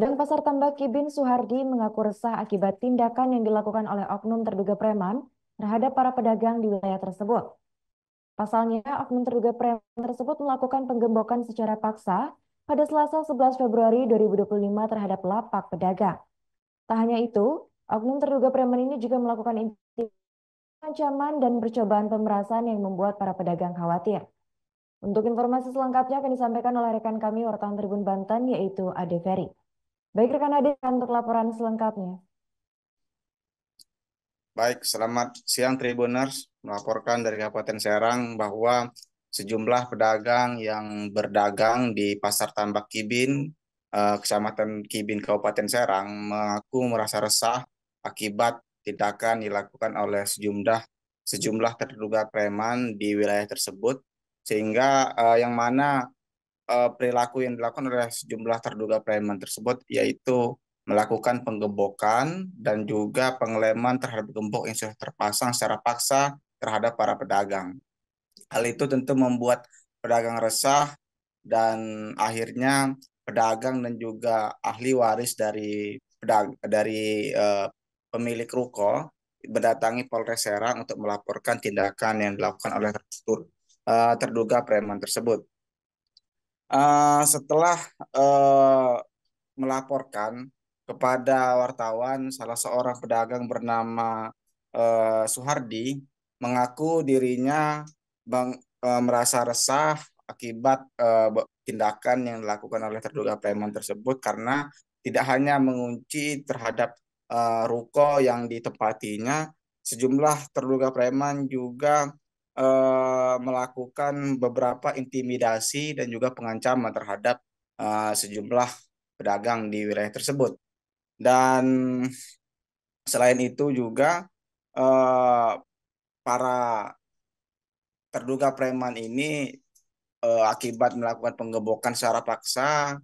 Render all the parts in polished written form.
Dan Pasar Tambak Kibin Suhardi mengaku resah akibat tindakan yang dilakukan oleh oknum terduga preman terhadap para pedagang di wilayah tersebut. Pasalnya, oknum terduga preman tersebut melakukan penggembokan secara paksa pada Selasa 11 Februari 2025 terhadap lapak pedagang. Tak hanya itu, oknum terduga preman ini juga melakukan ancaman dan percobaan pemerasan yang membuat para pedagang khawatir. Untuk informasi selengkapnya akan disampaikan oleh rekan kami wartawan Tribun Banten yaitu Ade Ferry. Baik rekan Ade, untuk laporan selengkapnya. Baik, selamat siang Tribuners. Melaporkan dari Kabupaten Serang bahwa sejumlah pedagang yang berdagang di Pasar Tambak Kibin, Kecamatan Kibin, Kabupaten Serang, mengaku merasa resah akibat tindakan dilakukan oleh sejumlah terduga preman di wilayah tersebut, sehingga yang mana perilaku yang dilakukan oleh sejumlah terduga preman tersebut yaitu melakukan penggembokan dan juga pengeleman terhadap gembok yang sudah terpasang secara paksa terhadap para pedagang. Hal itu tentu membuat pedagang resah dan akhirnya pedagang dan juga ahli waris dari pemilik ruko mendatangi Polres Serang untuk melaporkan tindakan yang dilakukan oleh terduga preman tersebut. Setelah uh, melaporkan kepada wartawan, salah seorang pedagang bernama Suhardi mengaku dirinya merasa resah akibat tindakan yang dilakukan oleh terduga preman tersebut karena tidak hanya mengunci terhadap ruko yang ditempatinya, sejumlah terduga preman juga melakukan beberapa intimidasi dan juga pengancaman terhadap sejumlah pedagang di wilayah tersebut. Dan selain itu juga eh, para terduga preman ini akibat melakukan penggembokan secara paksa,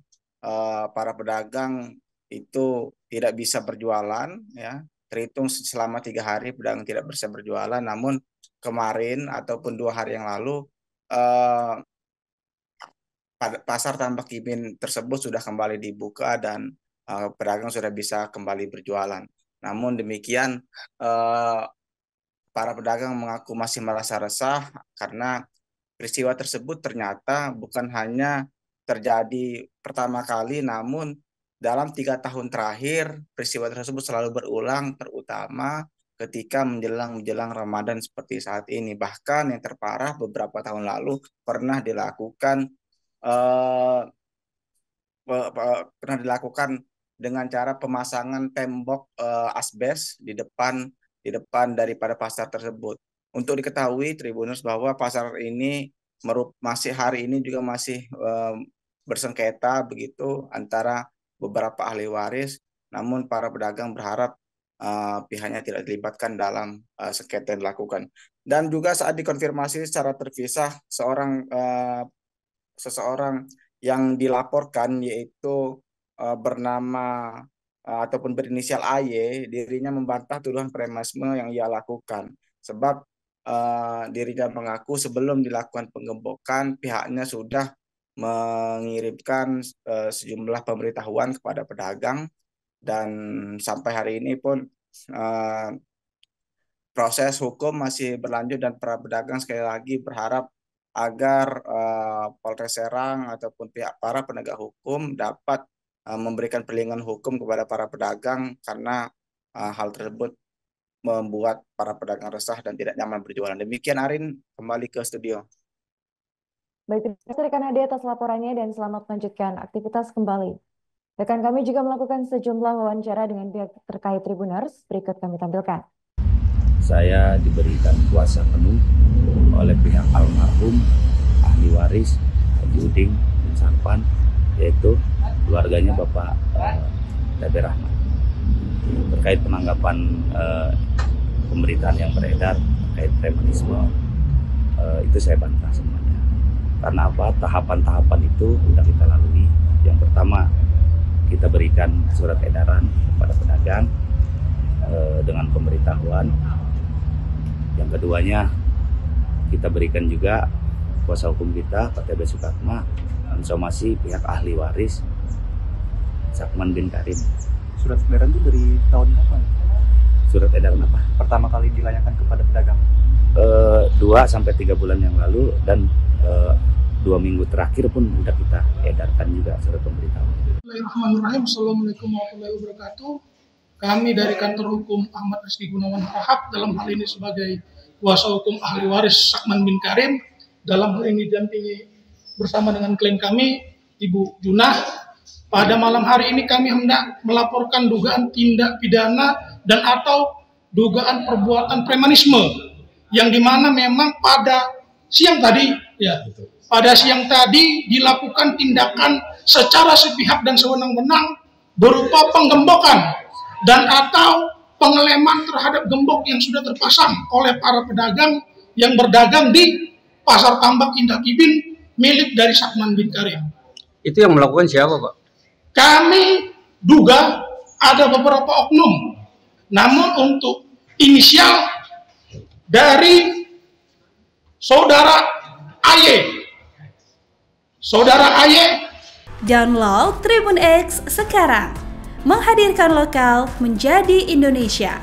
para pedagang itu tidak bisa berjualan, ya. Terhitung selama 3 hari pedagang tidak bisa berjualan. Namun kemarin ataupun 2 hari yang lalu eh, pasar Tambak Kibin tersebut sudah kembali dibuka dan pedagang sudah bisa kembali berjualan. Namun demikian, eh, para pedagang mengaku masih merasa resah karena peristiwa tersebut ternyata bukan hanya terjadi pertama kali, namun dalam 3 tahun terakhir peristiwa tersebut selalu berulang, terutama ketika menjelang Ramadan seperti saat ini. Bahkan yang terparah beberapa tahun lalu pernah dilakukan eh, pernah dilakukan dengan cara pemasangan tembok asbes di depan daripada pasar tersebut. Untuk diketahui Tribuners bahwa pasar ini masih hari ini juga masih bersengketa begitu antara beberapa ahli waris, namun para pedagang berharap pihaknya tidak dilibatkan dalam sengketa yang dilakukan. Dan juga saat dikonfirmasi secara terpisah seseorang yang dilaporkan yaitu bernama ataupun berinisial AY, dirinya membantah tuduhan premanisme yang ia lakukan. Sebab dirinya mengaku sebelum dilakukan penggembokan, pihaknya sudah mengirimkan sejumlah pemberitahuan kepada pedagang dan sampai hari ini pun uh, proses hukum masih berlanjut dan para pedagang sekali lagi berharap agar Polres Serang ataupun pihak para penegak hukum dapat memberikan perlindungan hukum kepada para pedagang karena hal tersebut membuat para pedagang resah dan tidak nyaman berjualan. Demikian Arin, kembali ke studio. Baik, terima kasih rekan Ade atas laporannya dan selamat melanjutkan aktivitas kembali. Rekan kami juga melakukan sejumlah wawancara dengan pihak terkait Tribuners. Berikut kami tampilkan. Saya diberikan kuasa penuh oleh pihak almarhum ahli waris Haji Uding bin Sarpan, yaitu keluarganya Bapak Dabe Rahmat, terkait penanggapan pemberitaan yang beredar terkait premanisme. Itu saya bantah semuanya. Karena apa? Tahapan-tahapan itu sudah kita lalui. Yang pertama, kita berikan surat edaran kepada pedagang dengan pemberitahuan. Yang keduanya, kita berikan juga kuasa hukum kita, PTB Sukatma, mensomasi pihak ahli waris Sakman bin Karim. Surat edaran itu dari tahun kapan? Surat edaran apa? Pertama kali dilayangkan kepada pedagang. 2-3 bulan yang lalu, dan 2 minggu terakhir pun sudah kita edarkan juga surat pemberitahuan. Bismillahirrahmanirrahim. Assalamualaikum warahmatullahi wabarakatuh. Kami dari Kantor Hukum Ahmad Rizky Gunawan Harahap, dalam hal ini sebagai kuasa hukum ahli waris Sakman bin Karim, dalam hal ini didampingi bersama dengan klien kami, Ibu Junah. Pada malam hari ini kami hendak melaporkan dugaan tindak pidana dan atau dugaan perbuatan premanisme, yang dimana memang pada siang tadi, dilakukan tindakan secara sepihak dan sewenang-wenang berupa penggembokan dan atau pengeleman terhadap gembok yang sudah terpasang oleh para pedagang yang berdagang di Pasar Tambak Indah Kibin milik dari Sakman bin Karim. Itu yang melakukan siapa, Pak? Kami duga ada beberapa oknum, namun untuk inisial dari Saudara AY. Download Tribun X sekarang, menghadirkan lokal menjadi Indonesia.